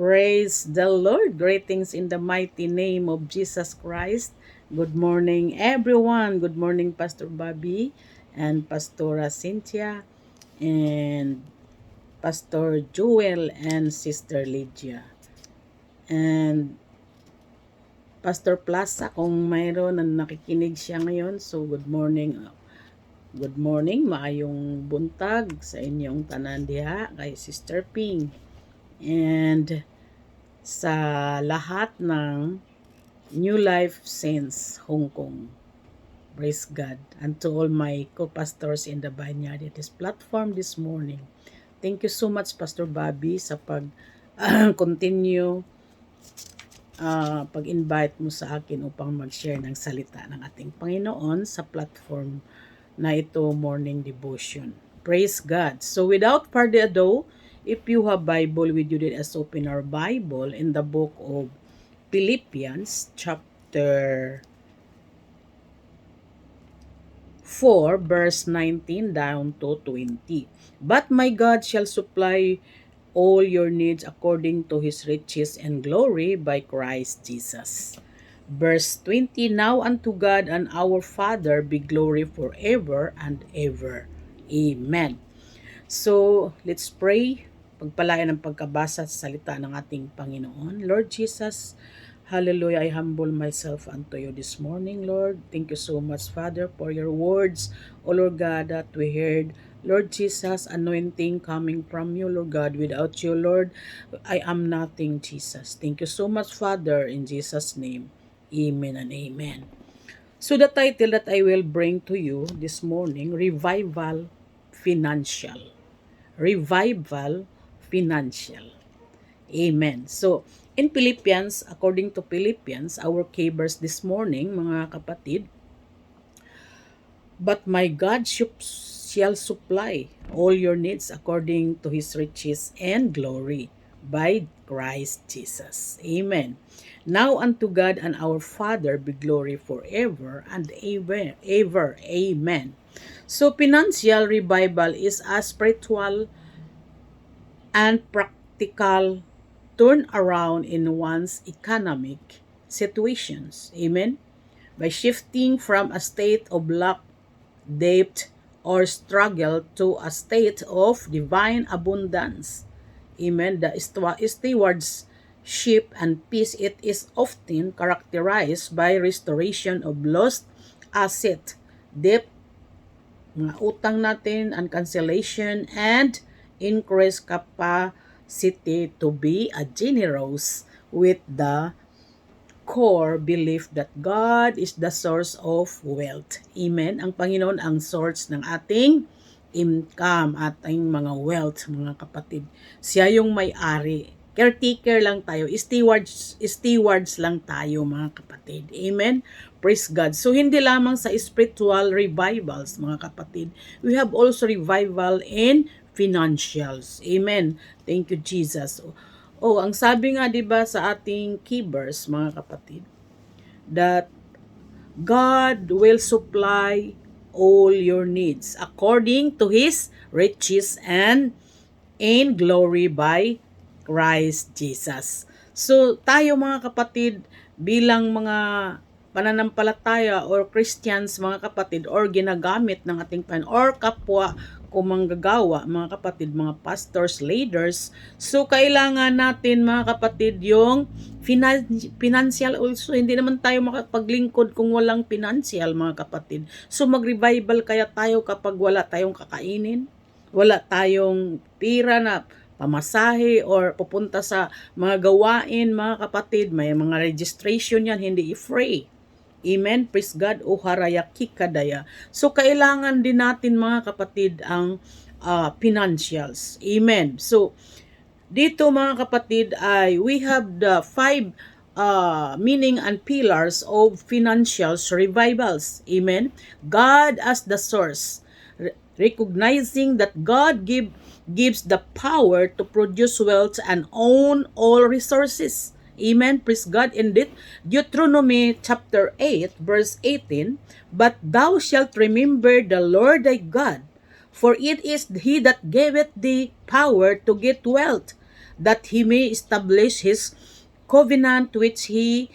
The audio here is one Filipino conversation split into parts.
Praise the Lord. Greetings in the mighty name of Jesus Christ. Good morning, everyone. Good morning, Pastor Bobby and Pastora Cynthia and Pastor Joel and Sister Lydia. And Pastor Plaza, kung mayroon na nakikinig siya ngayon, so good morning. Good morning, maayong buntag sa inyong tanan diha kay Sister Ping. And sa lahat ng New Life Saints Hong Kong. Praise God. And to all my co-pastors in the Vineyard at this platform this morning. Thank you so much, Pastor Bobby, sa pag-continue pag-invite mo sa akin upang mag-share ng salita ng ating Panginoon sa platform na ito, Morning Devotion. Praise God. So without further ado, if you have Bible with you, let us open our Bible in the book of Philippians chapter 4 verse 19 down to 20. But my God shall supply all your needs according to his riches and glory by Christ Jesus. Verse 20, Now unto God and our Father be glory forever and ever. Amen. So, let's pray. Pagpalayan ng pagkabasa sa salita ng ating Panginoon. Lord Jesus, hallelujah, I humble myself unto you this morning, Lord. Thank you so much, Father, for your words, O Lord God, that we heard. Lord Jesus, anointing coming from you, Lord God. Without you, Lord, I am nothing, Jesus. Thank you so much, Father, in Jesus' name. Amen and amen. So the title that I will bring to you this morning, Revival Financial. Revival Financial. Amen. So, in Philippians, according to Philippians, our key verse this morning, mga kapatid, But my God shall supply all your needs according to his riches and glory by Christ Jesus. Amen. Now unto God and our Father be glory forever and ever. Ever. Amen. So, financial revival is a spiritual and practical turnaround in one's economic situations. Amen? By shifting from a state of lack, debt, or struggle to a state of divine abundance. Amen? The stewardship and peace, it is often characterized by restoration of lost asset, debt, mga utang natin, and cancellation, and increased capacity to be a generous with the core belief that God is the source of wealth. Amen? Ang Panginoon ang source ng ating income, ating mga wealth, mga kapatid. Siya yung may-ari. Caretaker lang tayo. Stewards lang tayo, mga kapatid. Amen? Praise God. So, hindi lamang sa spiritual revivals, mga kapatid. We have also revival in financials. Amen? Thank you, Jesus. Ang sabi nga 'di ba sa ating key verse, mga kapatid, that God will supply all your needs according to his riches and in glory by Christ Jesus. So tayo, mga kapatid, bilang mga pananampalataya or Christians, mga kapatid, or ginagamit ng ating Panginoon or kapwa kung manggagawa, mga kapatid, mga pastors, leaders. So, kailangan natin, mga kapatid, yung financial also. Hindi naman tayo makapaglingkod kung walang financial, mga kapatid. So, mag-revival kaya tayo kapag wala tayong kakainin, wala tayong tira na pamasahe or pupunta sa mga gawain, mga kapatid, may mga registration yan, hindi i-free. Amen. Praise God. O harayaki kadaya. So, kailangan din natin, mga kapatid, ang financials. Amen. So, dito, mga kapatid, we have the 5 meaning and pillars of financials revivals. Amen. God as the source. Recognizing that God gives the power to produce wealth and own all resources. Amen. Praise God. In Deuteronomy chapter 8, verse 18, But thou shalt remember the Lord thy God, for it is he that giveth thee power to get wealth, that he may establish his covenant which he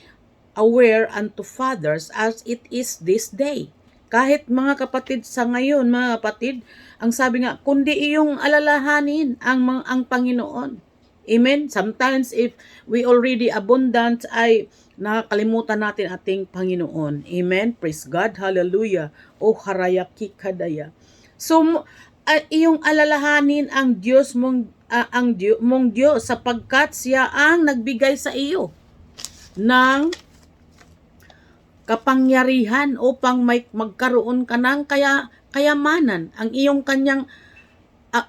aware unto fathers as it is this day. Kahit mga kapatid sa ngayon, mga kapatid, ang sabi nga, kundi iyong alalahanin ang Panginoon. Amen? Sometimes if we already abundant ay nakakalimutan natin ating Panginoon. Amen? Praise God. Hallelujah. O harayaki kadaya. So, iyong alalahanin ang Diyos mong Diyos sapagkat siya ang nagbigay sa iyo ng kapangyarihan upang magkaroon ka ng kayamanan ang iyong kanyang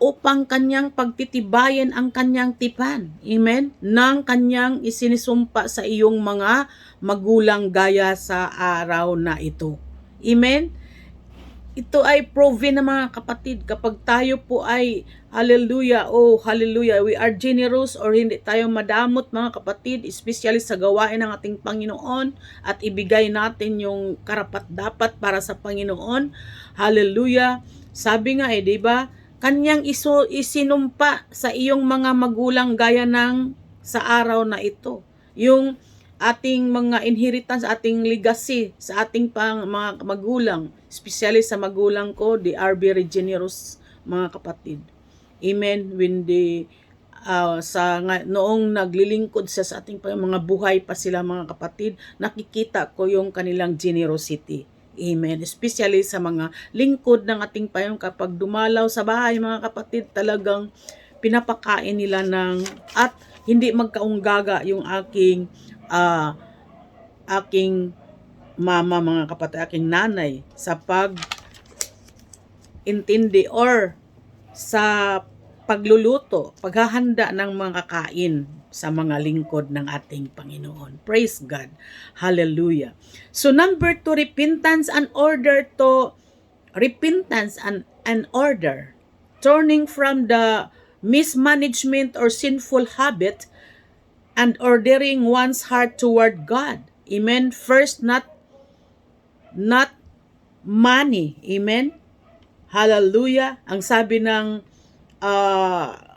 upang kanyang pagtitibayan ang kanyang tipan. Amen? Nang kanyang isinisumpa sa iyong mga magulang gaya sa araw na ito. Amen? Ito ay proven na mga kapatid, kapag tayo po ay hallelujah, oh hallelujah, we are generous or hindi tayo madamot mga kapatid, especially sa gawain ng ating Panginoon at ibigay natin yung karapat-dapat para sa Panginoon. Hallelujah. Sabi nga di ba? Kanyang isinumpa sa iyong mga magulang gaya ng sa araw na ito. Yung ating mga inheritance, ating legacy sa ating mga magulang, especially sa magulang ko, they are very generous mga kapatid. Amen. When noong naglilingkod sa ating mga buhay pa sila mga kapatid, nakikita ko yung kanilang generosity. Amen. Especially sa mga lingkod ng ating payong kapag dumalaw sa bahay mga kapatid, talagang pinapakain nila at hindi magkaunggaga yung aking mama mga kapatid, aking nanay sa intindi or sa pagluluto, paghahanda ng mga kakain sa mga lingkod ng ating Panginoon. Praise God. Hallelujah. So number 2, repentance and order. Turning from the mismanagement or sinful habit and ordering one's heart toward God. Amen. First, not money. Amen. Hallelujah. Ang sabi ng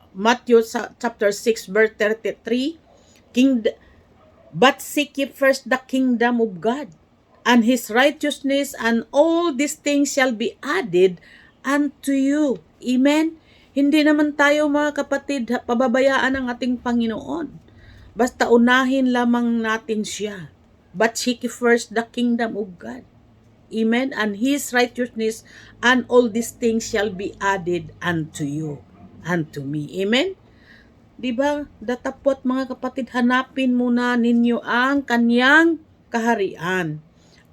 Matthew chapter 6 verse 33, but seek ye first the kingdom of God and his righteousness, and all these things shall be added unto you. Amen. Hindi naman tayo mga kapatid pababayaan ng ating Panginoon. Basta unahin lamang natin siya. But seek first the kingdom of God. Amen. And his righteousness, and all these things shall be added unto you, unto me. Amen. Diba? Datapot mga kapatid, hanapin muna ninyo ang kanyang kaharian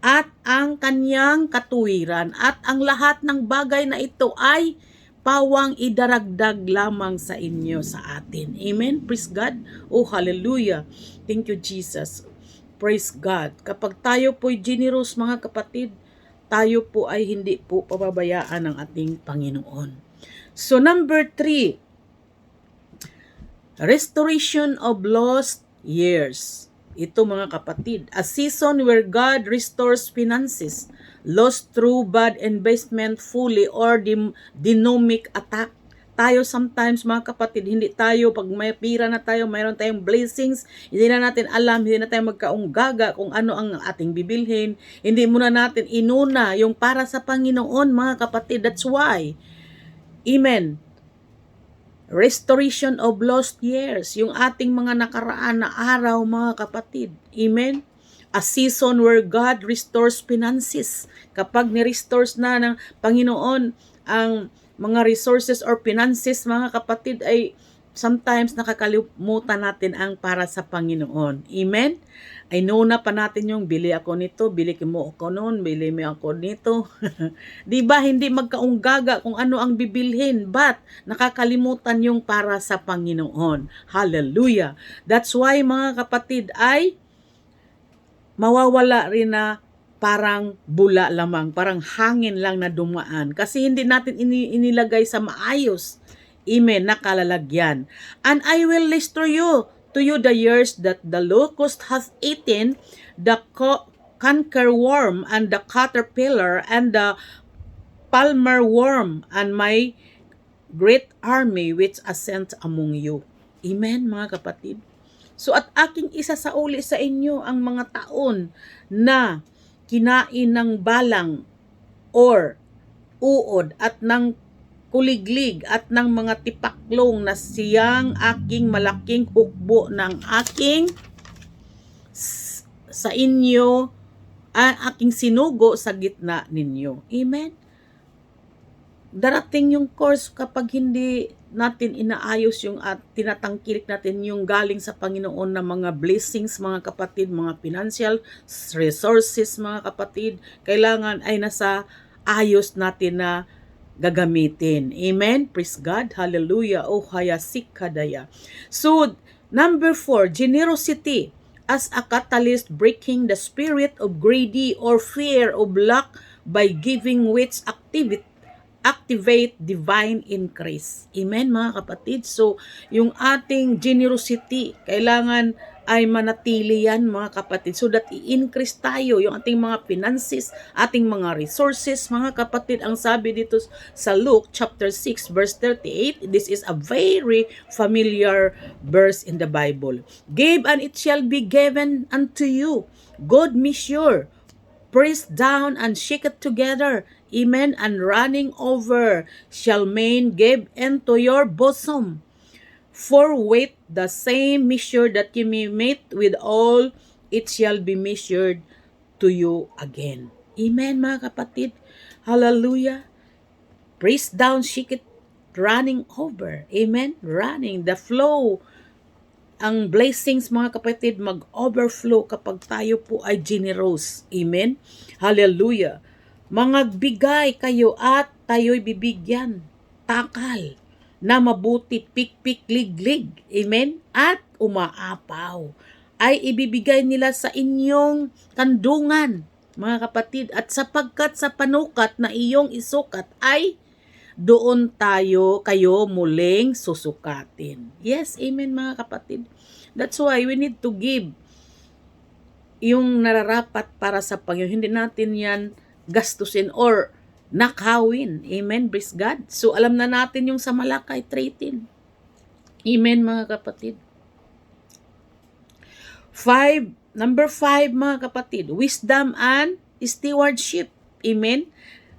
at ang kanyang katuwiran, at ang lahat ng bagay na ito ay pawang idaragdag lamang sa inyo, sa atin. Amen? Praise God. Oh, hallelujah. Thank you, Jesus. Praise God. Kapag tayo po'y generous, mga kapatid, tayo po ay hindi po pababayaan ng ating Panginoon. So, number 3, restoration of lost years. Ito mga kapatid, a season where God restores finances lost through bad investment fully or demonic attack. Tayo sometimes mga kapatid, hindi tayo, pag may pira na tayo, mayroon tayong blessings, hindi na natin alam, hindi na tayo magkaunggaga kung ano ang ating bibilhin, hindi muna natin inuna yung para sa Panginoon mga kapatid. That's why, amen, restoration of lost years, yung ating mga nakaraan na araw mga kapatid. Amen. A season where God restores finances. Kapag ni-restores na ng Panginoon ang mga resources or finances mga kapatid, ay sometimes nakakalimutan natin ang para sa Panginoon. Amen. Ay na pa natin yung bili ako nito, bili mo ako noon, bili mo ako nito. Diba hindi magkaunggaga kung ano ang bibilhin, but nakakalimutan yung para sa Panginoon. Hallelujah. That's why mga kapatid ay mawawala rin na parang bula lamang, parang hangin lang na dumaan. Kasi hindi natin inilagay sa maayos. Amen, nakalalagyan. And I will restore to you the years that the locust hath eaten, the canker worm, and the caterpillar, and the palmer worm, and my great army which ascent among you. Amen, mga kapatid. So at aking isasauli sa inyo ang mga taon na kinain ng balang or uod at ng kuliglig at ng mga tipaklong na siyang aking malaking hukbo ng aking sa inyo, aking sinugo sa gitna ninyo. Amen? Darating yung course kapag hindi natin inaayos yung at tinatangkilik natin yung galing sa Panginoon na mga blessings, mga kapatid, mga financial resources, mga kapatid, kailangan ay nasa ayos natin na gagamitin. Amen? Praise God. Hallelujah. Oh, hayasikadaya. So, number 4, generosity as a catalyst breaking the spirit of greedy or fear of lack by giving which activate divine increase. Amen, mga kapatid. So, yung ating generosity, kailangan ay manatili yan, mga kapatid, so that i-increase tayo yung ating mga finances, ating mga resources, mga kapatid. Ang sabi dito sa Luke chapter 6 verse 38, this is a very familiar verse in the Bible. Give and it shall be given unto you, good measure, pressed down and shake it together, amen, and running over shall men give into your bosom. For with the same measure that you may meet with all, it shall be measured to you again. Amen, mga kapatid. Hallelujah. Press down, shake it, running over. Amen. Running, the flow. Ang blessings, mga kapatid, mag-overflow kapag tayo po ay generous. Amen. Hallelujah. Magbigay kayo at tayo'y bibigyan. Takal na mabuti, pikpik, liglig. Amen? At umaapaw. Ay ibibigay nila sa inyong kandungan, mga kapatid. At sapagkat sa panukat na iyong isukat ay doon kayo muling susukatin. Yes, amen, mga kapatid. That's why we need to give yung nararapat para sa Panginoon. Hindi natin yan gastusin or nakawin. Amen, praise God. So, alam na natin yung sa Malakay 3:10. Amen, mga kapatid. Number 5, mga kapatid, wisdom and stewardship. Amen.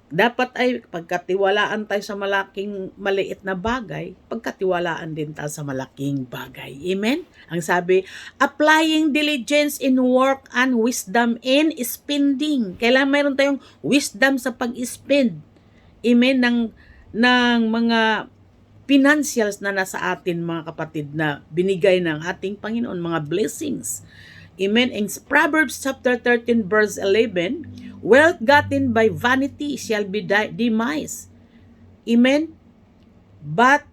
Dapat ay pagkatiwalaan tayo sa maliit na bagay, pagkatiwalaan din tayo sa malaking bagay. Amen? Ang sabi, applying diligence in work and wisdom in spending. Kailangan mayroon tayong wisdom sa pag-spend. Amen? Ng mga financials na nasa atin, mga kapatid, na binigay ng ating Panginoon, mga blessings. Amen? In Proverbs chapter 13 verse 11, wealth gotten by vanity shall be demise. Amen? But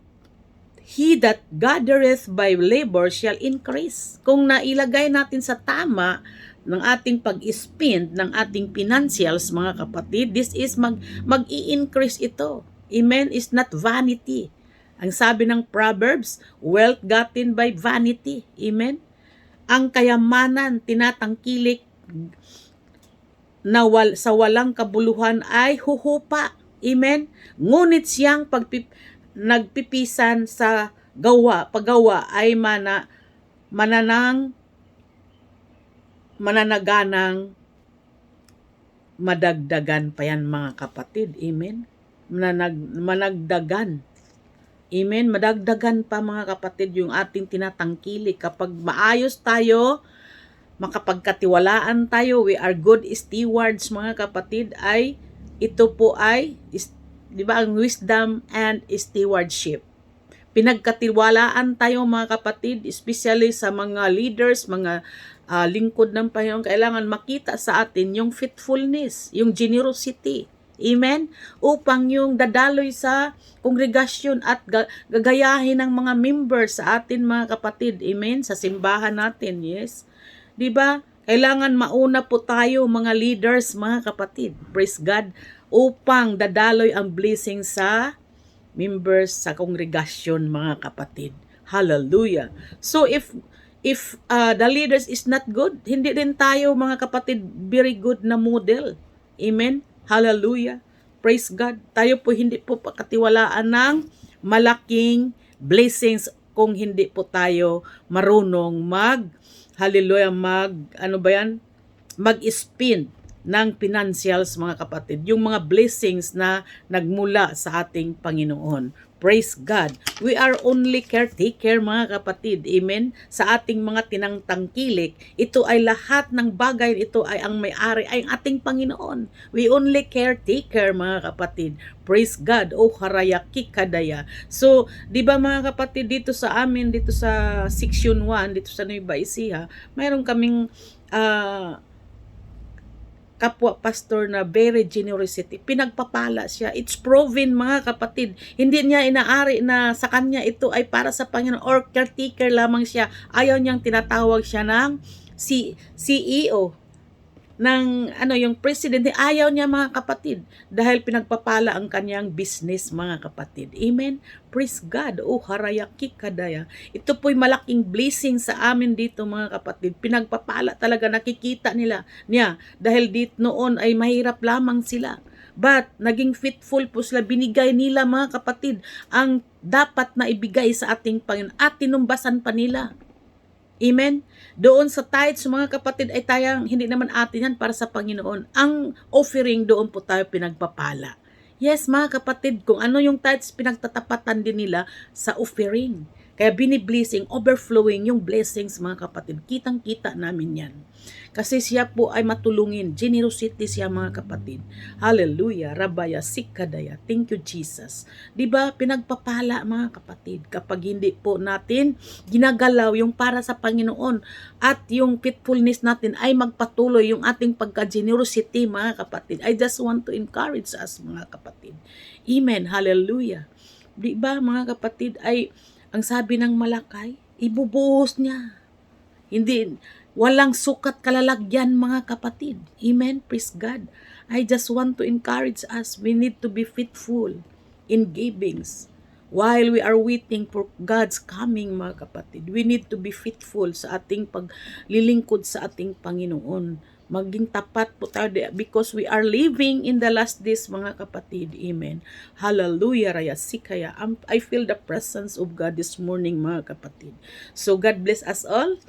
he that gathereth by labor shall increase. Kung nailagay natin sa tama ng ating pag-spend, ng ating financials, mga kapatid, this is mag-i-increase ito. Amen? Is not vanity. Ang sabi ng Proverbs, wealth gotten by vanity. Amen? Ang kayamanan, tinatangkilik na sa walang kabuluhan ay huhupa. Amen? Ngunit siyang nagpipisan sa paggawa ay mananaganang madagdagan pa yan, mga kapatid. Amen? Managdagan. Amen? Madagdagan pa, mga kapatid, yung ating tinatangkilik. Kapag maayos tayo, makapagkatiwalaan tayo, we are good stewards, mga kapatid, ay ito po ay, di ba, ang wisdom and stewardship. Pinagkatiwalaan tayo, mga kapatid, especially sa mga leaders, mga lingkod ng Panginoon, kailangan makita sa atin yung faithfulness, yung generosity. Amen? Upang yung dadaloy sa kongregasyon at gagayahin ng mga members sa atin, mga kapatid. Amen? Sa simbahan natin, yes? Diba? Kailangan mauna po tayo, mga leaders, mga kapatid. Praise God. Upang dadaloy ang blessing sa members sa kongregasyon, mga kapatid. Hallelujah. So if the leaders is not good, hindi din tayo, mga kapatid, very good na model. Amen. Hallelujah. Praise God. Tayo po hindi po pakatiwalaan ng malaking blessings kung hindi po tayo marunong hallelujah, mag-spin ng financials, mga kapatid. Yung mga blessings na nagmula sa ating Panginoon. Praise God. We are only caretaker, mga kapatid. Amen? Sa ating mga tinangtangkilik, ito ay lahat ng bagay, ito ay ang may-ari, ay ang ating Panginoon. We only caretaker, mga kapatid. Praise God. O harayaki kadaya. So, di ba mga kapatid, dito sa amin, dito sa section 1, dito sa Nueva Ecija, mayroon kaming kapwa pastor na very generosity. Pinagpapala siya. It's proven, mga kapatid. Hindi niya inaari na sa kanya ito ay para sa Panginoon or caretaker lamang siya. Ayaw niyang tinatawag siya ng CEO ng yung presidente. Ayaw niya, mga kapatid, dahil pinagpapala ang kanyang business, mga kapatid. Amen. Praise God. O harayaki kadaya. Ito po'y malaking blessing sa amin dito, mga kapatid. Pinagpapala talaga, nakikita niya dahil dito noon ay mahirap lamang sila. But naging faithful po sila, binigay nila, mga kapatid, ang dapat na ibigay sa ating Panginoon at tinumbasan pa nila. Amen? Doon sa tithes, mga kapatid, ay tayang hindi naman atin yan, para sa Panginoon. Ang offering, doon po tayo pinagpapala. Yes, mga kapatid, kung ano yung tithes, pinagtatapatan din nila sa offering. Kaya biniblessing, overflowing yung blessings, mga kapatid. Kitang-kita namin yan. Kasi siya po ay matulungin. Generosity siya, mga kapatid. Hallelujah. Rabaya sikadaya. Thank you, Jesus. Diba, pinagpapala, mga kapatid, kapag hindi po natin ginagalaw yung para sa Panginoon at yung faithfulness natin ay magpatuloy yung ating pagka-generosity, mga kapatid. I just want to encourage us, mga kapatid. Amen. Hallelujah. Diba, mga kapatid, ay ang sabi ng Malakay, ibubuhos niya. Hindi, walang sukat kalalagyan, mga kapatid. Amen. Praise God. I just want to encourage us. We need to be faithful in givings. While we are waiting for God's coming, mga kapatid, we need to be faithful sa ating paglilingkod sa ating Panginoon. Maging tapat po tayo because we are living in the last days, mga kapatid. Amen. Hallelujah. Raya sikaya. I feel the presence of God this morning, mga kapatid. So God bless us all.